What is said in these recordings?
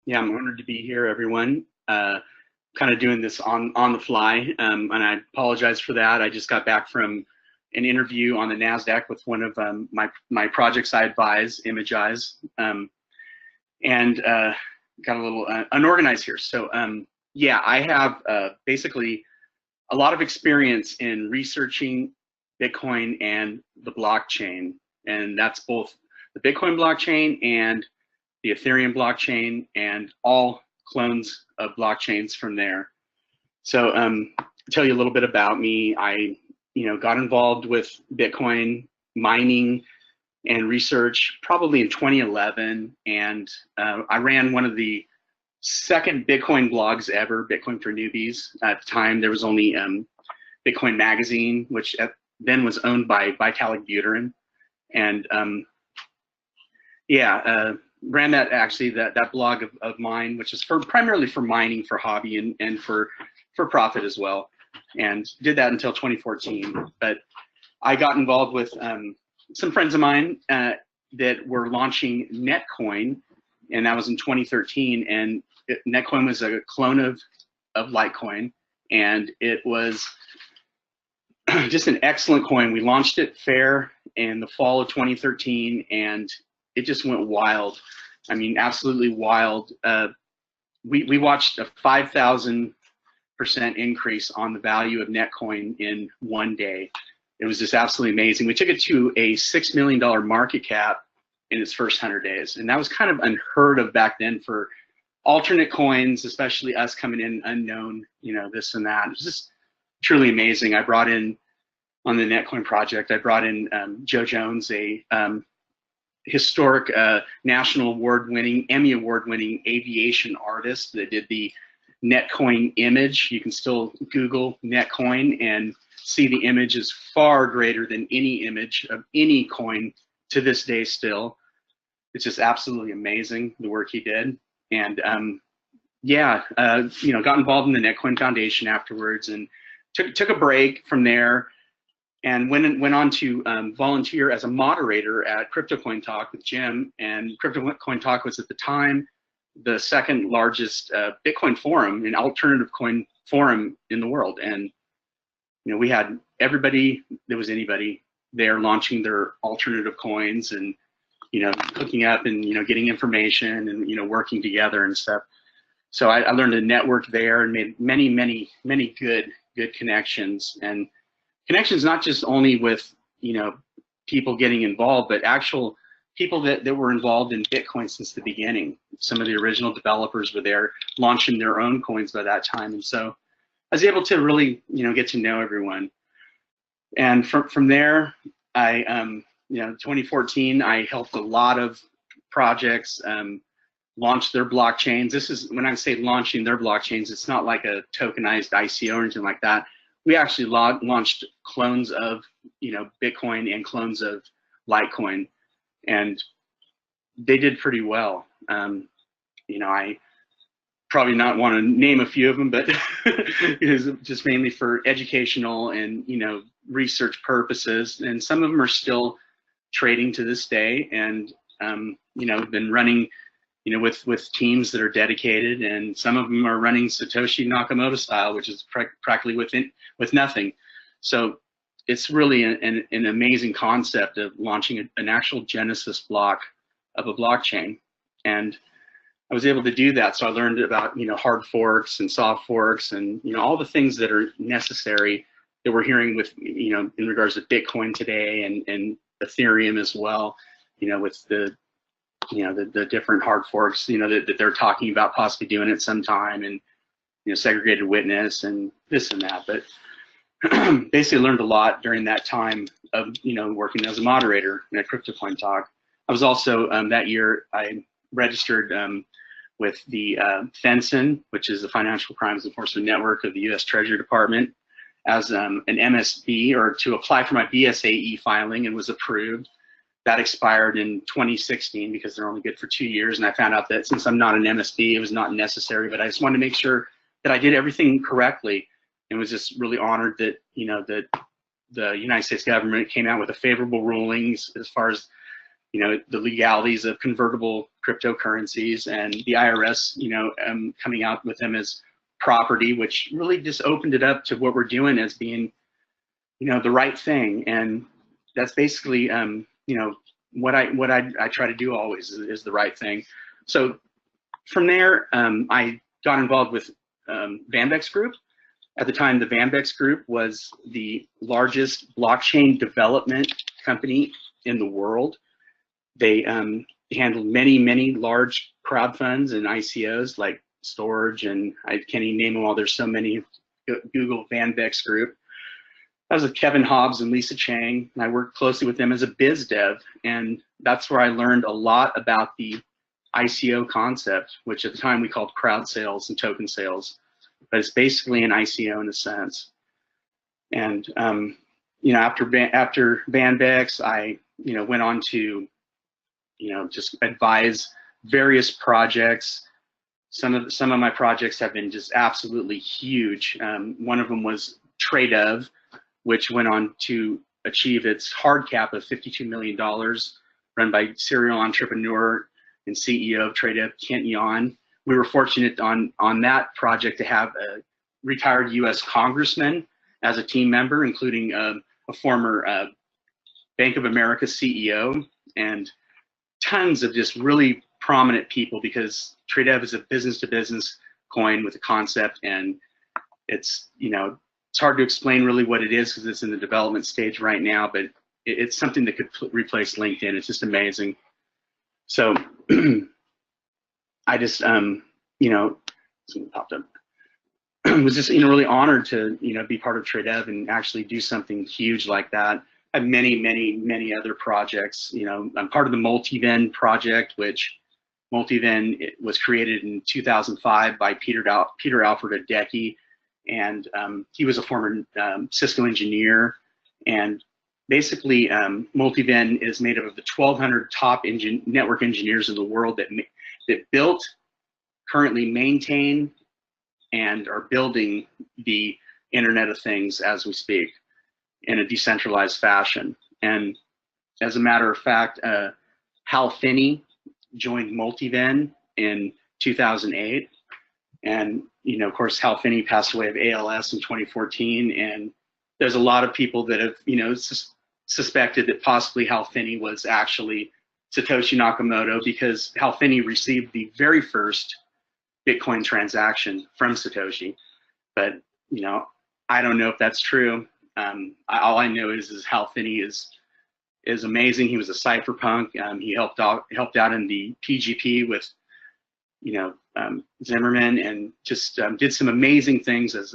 Yeah, I'm honored to be here, everyone. Kind of doing this on the fly, and I apologize for that. I just got back from an interview on the NASDAQ with one of my projects I advise, ImageEyes, and got a little unorganized here. So yeah, I have basically a lot of experience in researching Bitcoin and the blockchain, and that's both the Bitcoin blockchain and the Ethereum blockchain and all clones of blockchains from there. So to tell you a little bit about me, I got involved with Bitcoin mining and research probably in 2011, and I ran one of the second Bitcoin blogs ever, Bitcoin for Newbies. At the time, there was only Bitcoin Magazine, which then was owned by Vitalik Buterin, and yeah, ran that actually that blog of mine, which is primarily for mining, for hobby, and for profit as well, and did that until 2014. But I got involved with some friends of mine that were launching Netcoin, and that was in 2013. And Netcoin was a clone of Litecoin, and it was just an excellent coin. We launched it fair in the fall of 2013, and it just went wild. I mean, absolutely wild. We watched a 5,000% increase on the value of Netcoin in one day. It was just absolutely amazing. We took it to a $6 million market cap in its first 100 days. And that was kind of unheard of back then for alternate coins, especially us coming in unknown, this and that. It was just truly amazing. I brought in, on the Netcoin project, I brought in Joe Jones, a historic national award-winning, Emmy award-winning aviation artist that did the Netcoin image. You can still Google Netcoin and see the image is far greater than any image of any coin to this day still. It's just absolutely amazing, the work he did. And yeah, got involved in the Netcoin Foundation afterwards, and took a break from there, and went on to volunteer as a moderator at CryptoCoin Talk with Jim. And CryptoCoin Talk was at the time the second largest Bitcoin forum, an alternative coin forum in the world. And we had everybody, there was anybody there launching their alternative coins, and hooking up and getting information and working together and stuff. So I learned to network there and made many good connections, and connections not just only with people getting involved, but actual people that were involved in Bitcoin since the beginning. Some of the original developers were there launching their own coins by that time, and so I was able to really get to know everyone. And from there, I 2014, I helped a lot of projects launch their blockchains. This is when I say launching their blockchains, it's not like a tokenized ICO or anything like that. We actually launched clones of Bitcoin and clones of Litecoin, and they did pretty well. I probably not want to name a few of them, but it was just mainly for educational and research purposes. And some of them are still trading to this day, and been running with teams that are dedicated, and some of them are running Satoshi Nakamoto style, which is practically with nothing. So it's really an amazing concept of launching an actual genesis block of a blockchain, and I was able to do that. So I learned about hard forks and soft forks, and all the things that are necessary that we're hearing with in regards to Bitcoin today, and Ethereum as well, with the different hard forks, that they're talking about possibly doing at some time, and segregated witness and this and that. But basically learned a lot during that time of working as a moderator at CryptoCoin Talk. I was also that year I registered with the FENSN, which is the Financial Crimes Enforcement Network of the U.S. Treasury Department, as an MSB, or to apply for my BSAE filing, and was approved. That expired in 2016 because they're only good for 2 years, and I found out that since I'm not an MSB, it was not necessary. But I just wanted to make sure that I did everything correctly, and was just really honored that that the United States government came out with a favorable rulings as far as the legalities of convertible cryptocurrencies, and the IRS, coming out with them as property, which really just opened it up to what we're doing as being, the right thing. And that's basically, what I try to do always is the right thing. So from there, I got involved with Vanbex Group. At the time, the Vanbex Group was the largest blockchain development company in the world. They handled many large crowd funds and ICOs like Storage, and I can't even name them all. There's so many. Google Vanbex Group. That was with Kevin Hobbs and Lisa Chang, and I worked closely with them as a biz dev, and that's where I learned a lot about the ICO concept, which at the time we called crowd sales and token sales, but it's basically an ICO in a sense. And after Vanbex, I went on to just advise various projects. Some of my projects have been just absolutely huge. One of them was TradeOf, which went on to achieve its hard cap of $52 million, run by serial entrepreneur and CEO of TradeOf, Kent Yon. We were fortunate on that project to have a retired U.S. congressman as a team member, including a former Bank of America CEO, and tons of just really prominent people, because TradeOf is a business-to-business coin with a concept, and it's it's hard to explain really what it is because it's in the development stage right now, but it's something that could replace LinkedIn. It's just amazing. So I just something popped up. Was just really honored to be part of TradeOf and actually do something huge like that. I have many other projects. I'm part of the Multiven project, which Multiven was created in 2005 by Peter Alfred Adecki, and he was a former Cisco engineer. And basically, Multiven is made up of the 1,200 top network engineers in the world that built, currently maintain, and are building the Internet of Things as we speak in a decentralized fashion. And as a matter of fact, Hal Finney joined Multiven in 2008. And, of course, Hal Finney passed away of ALS in 2014. And there's a lot of people that have, suspected that possibly Hal Finney was actually Satoshi Nakamoto, because Hal Finney received the very first Bitcoin transaction from Satoshi. But, I don't know if that's true. All I know is Hal Finney is amazing. He was a cypherpunk. He helped out in the PGP with, Zimmerman, and just did some amazing things as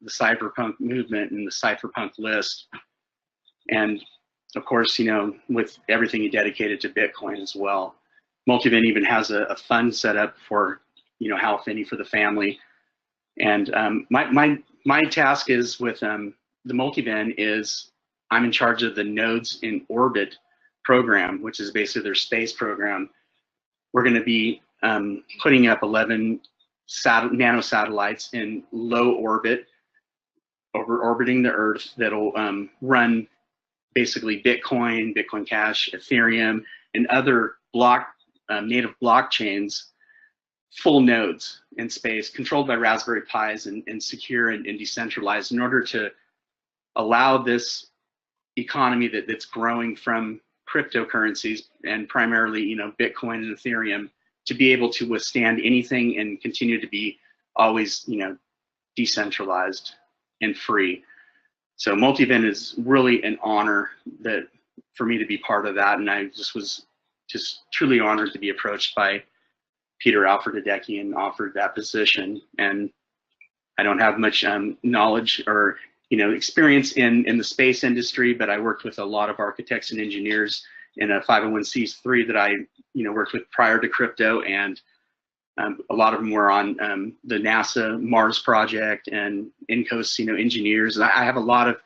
the cypherpunk movement and the cypherpunk list. And of course, with everything he dedicated to Bitcoin as well. Multiven even has a fund set up for, Hal Finney for the family. And my task is with the Multiven is I'm in charge of the Nodes in Orbit program, which is basically their space program. We're going to be putting up 11 nano satellites in low orbit, orbiting the Earth, that'll run basically Bitcoin, Bitcoin Cash, Ethereum, and other native blockchains, full nodes in space, controlled by Raspberry Pis and secure and decentralized, in order to allow this economy that's growing from cryptocurrencies and primarily, Bitcoin and Ethereum, to be able to withstand anything and continue to be always, decentralized and free. So Multiven is really an honor for me to be part of that, and I just was truly honored to be approached by Peter Alfred Adecki and offered that position. And I don't have much knowledge or experience in the space industry, but I worked with a lot of architects and engineers in a 501c3 that I worked with prior to crypto, and a lot of them were on the NASA Mars project and INCOS engineers. And I have a lot of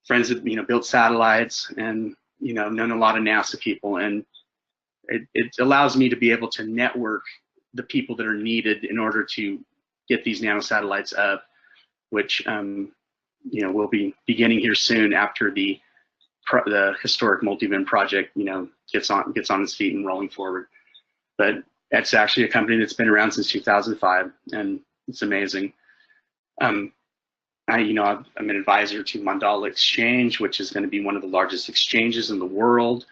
friends that built satellites and known a lot of NASA people, and it allows me to be able to network the people that are needed in order to get these nano satellites up, which we'll be beginning here soon after the the historic multi-bin project, gets on its feet and rolling forward. But that's actually a company that's been around since 2005, and it's amazing. I'm an advisor to Mandala Exchange, which is going to be one of the largest exchanges in the world.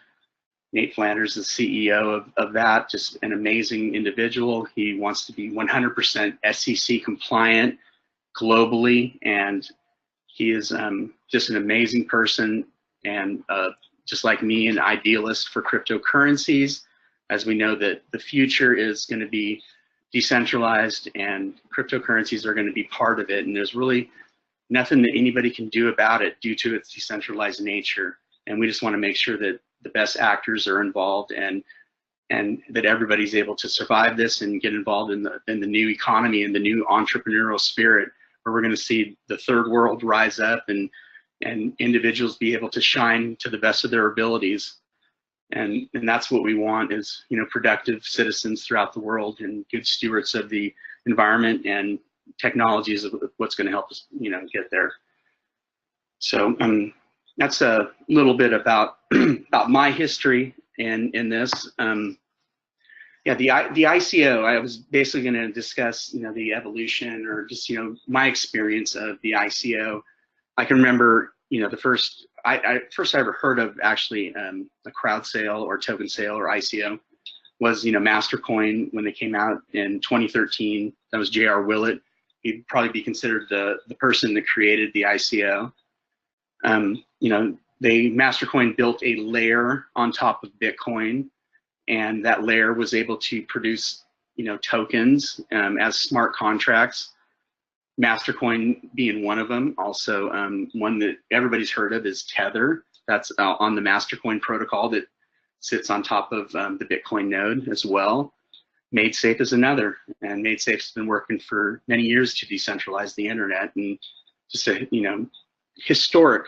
Nate Flanders is the CEO of that, just an amazing individual. He wants to be 100% SEC compliant globally, and he is just an amazing person, and just like me, an idealist for cryptocurrencies, as we know that the future is going to be decentralized and cryptocurrencies are going to be part of it, and there's really nothing that anybody can do about it due to its decentralized nature. And we just want to make sure that the best actors are involved, and that everybody's able to survive this and get involved in the new economy and the new entrepreneurial spirit, where we're going to see the third world rise up and individuals be able to shine to the best of their abilities. And that's what we want, is productive citizens throughout the world and good stewards of the environment, and technology is what's going to help us get there. So that's a little bit about about my history in this. Yeah, the ICO, I was basically going to discuss the evolution, or just my experience of the ICO. I can remember the first I ever heard of actually a crowd sale or token sale or ICO was Mastercoin when they came out in 2013. That was J.R. Willett. He'd probably be considered the person that created the ICO. Mastercoin built a layer on top of Bitcoin, and that layer was able to produce tokens as smart contracts. Mastercoin being one of them. Also, one that everybody's heard of is Tether. That's on the Mastercoin protocol that sits on top of the Bitcoin node as well. MadeSafe is another, and MadeSafe's been working for many years to decentralize the internet, and just a historic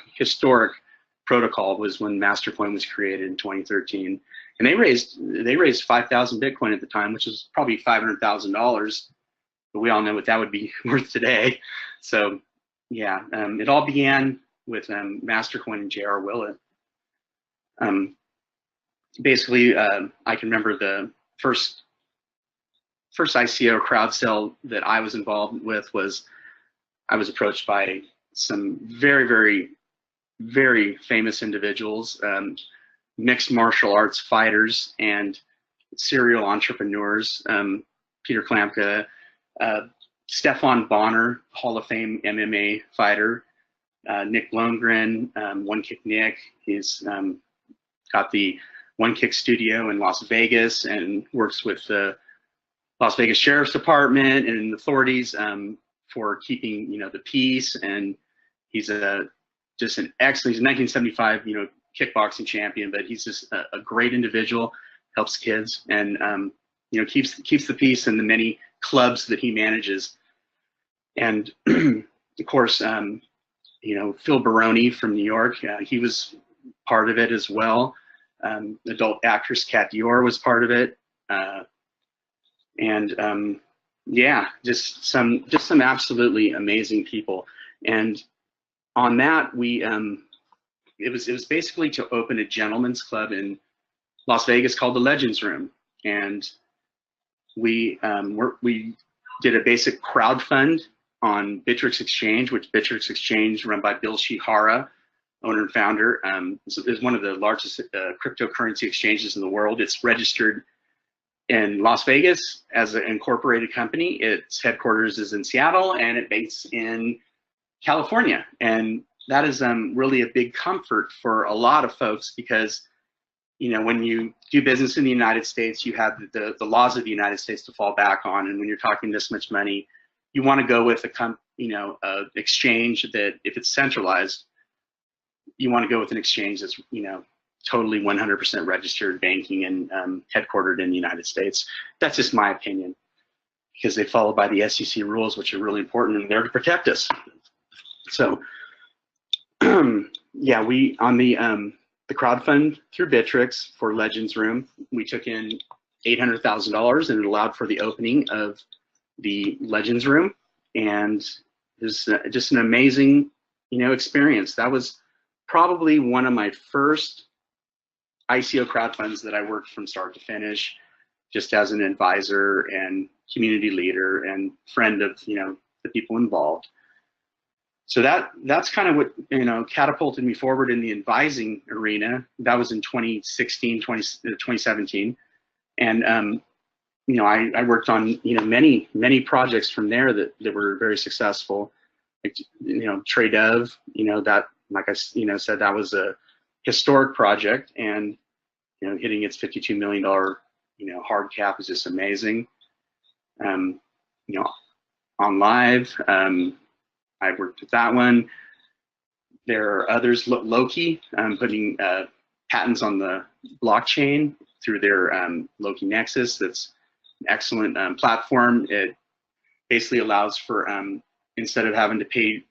protocol was when Mastercoin was created in 2013, and they raised 5,000 Bitcoin at the time, which is probably $500,000, but we all know what that would be worth today. So yeah, it all began with Mastercoin and J.R. Willett. Basically, I can remember the first ICO crowd sale that I was involved with was I was approached by some very, very, very famous individuals, mixed martial arts fighters and serial entrepreneurs. Peter Klamka, Stefan Bonner, Hall of Fame MMA fighter, Nick Blomgren, One Kick Nick. He's got the One Kick studio in Las Vegas and works with the Las Vegas Sheriff's Department and authorities for keeping the peace. And he's just an excellent. He's a 1975 kickboxing champion, but he's just a great individual. Helps kids and keeps the peace in the many clubs that he manages. And of course, Phil Baroni from New York, he was part of it as well. Adult actress Kat Dior was part of it. Yeah, just some absolutely amazing people. And on that, it was basically to open a gentleman's club in Las Vegas called the Legends Room, and we did a basic crowdfund on Bittrex Exchange, which Bittrex Exchange, run by Bill Shihara, owner and founder, is one of the largest cryptocurrency exchanges in the world. It's registered in Las Vegas as an incorporated company. Its headquarters is in Seattle, and it's based in California. And that is really a big comfort for a lot of folks, because when you do business in the United States, you have the laws of the United States to fall back on. And when you're talking this much money, you want to go with a exchange that, if it's centralized, you want to go with an exchange that's totally 100% registered banking and headquartered in the United States. That's just my opinion, because they follow by the SEC rules, which are really important, and they're to protect us. So yeah, we on the crowdfund through Bittrex for Legends Room, we took in $800,000, and it allowed for the opening of the Legends Room, and it was just an amazing experience. That was probably one of my first ICO crowd funds that I worked from start to finish, just as an advisor and community leader and friend of, you know, the people involved. So that's kind of what, you know, catapulted me forward in the advising arena. That was in 2017. And, you know, I worked on, you know, many projects from there that were very successful. Like, you know, TradeDev, you know, that, like I, you know, said, that was a historic project, and, you know, hitting its $52 million, you know, hard cap is just amazing. You know, on Live, I worked with that one. There are others, Loki, putting patents on the blockchain through their Loki Nexus. That's an excellent platform. It basically allows for, instead of having to pay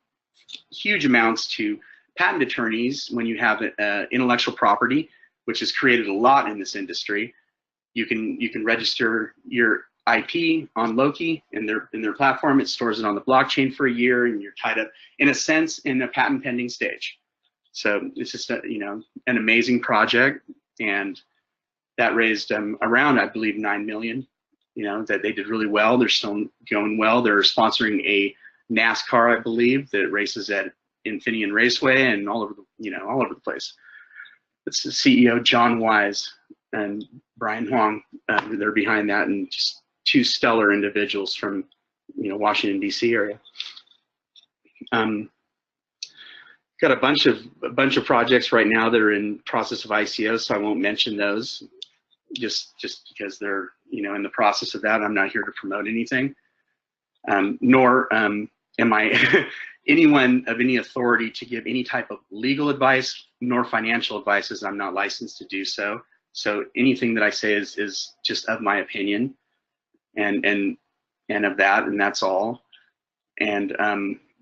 huge amounts to patent attorneys when you have intellectual property, which has created a lot in this industry, you can register your IP on Loki in their platform. It stores it on the blockchain for a year, and you're tied up, in a sense, in a patent pending stage. So it's just a, you know, an amazing project, and that raised around, I believe, 9 million. You know, that they did really well. They're still going well. They're sponsoring a NASCAR, I believe, that races at Infineon Raceway and all over the, you know, all over the place. It's the CEO John Wise and Brian Huang. They're behind that, and just two stellar individuals from, you know, Washington D.C. area. Got a bunch of projects right now that are in process of ICO, so I won't mention those, just because they're, you know, in the process of that. I'm not here to promote anything, nor am I anyone of any authority to give any type of legal advice nor financial advice, as I'm not licensed to do so. So anything that I say is just of my opinion, and of that, and that's all. And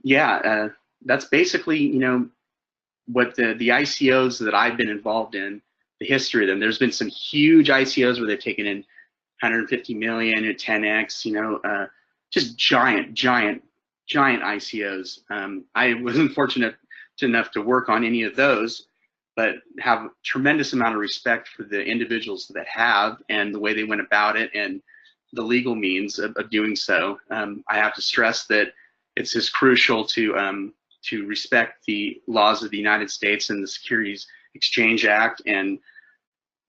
yeah, that's basically, you know, what the ICOs that I've been involved in, the history of them. There's been some huge ICOs where they've taken in 150 million or 10x, you know, just giant ICOs. I wasn't fortunate enough to work on any of those, but have tremendous amount of respect for the individuals that have, and the way they went about it, and the legal means of doing so. I have to stress that it's as crucial to respect the laws of the United States and the Securities Exchange Act, and,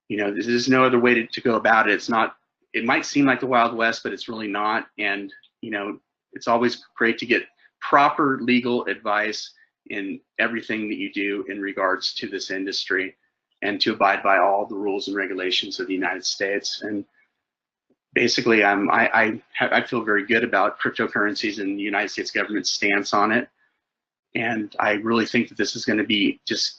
you know, there's no other way to go about it. It's not, it might seem like the Wild West, but it's really not. And, you know, it's always great to get proper legal advice in everything that you do in regards to this industry, and to abide by all the rules and regulations of the United States. And basically, I feel very good about cryptocurrencies and the United States government's stance on it. And I really think that this is going to be just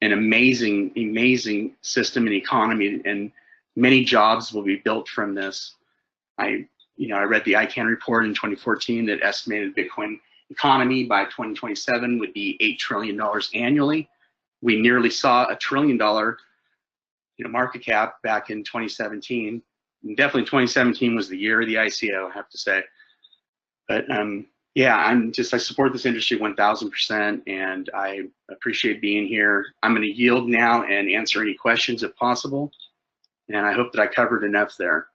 an amazing system and economy, and many jobs will be built from this. I read the ICANN report in 2014 that estimated Bitcoin economy by 2027 would be $8 trillion annually. We nearly saw $1 trillion, you know, market cap back in 2017. And definitely 2017 was the year of the ICO, I have to say. But yeah, I support this industry 1000%, and I appreciate being here. I'm going to yield now and answer any questions if possible, and I hope that I covered enough there.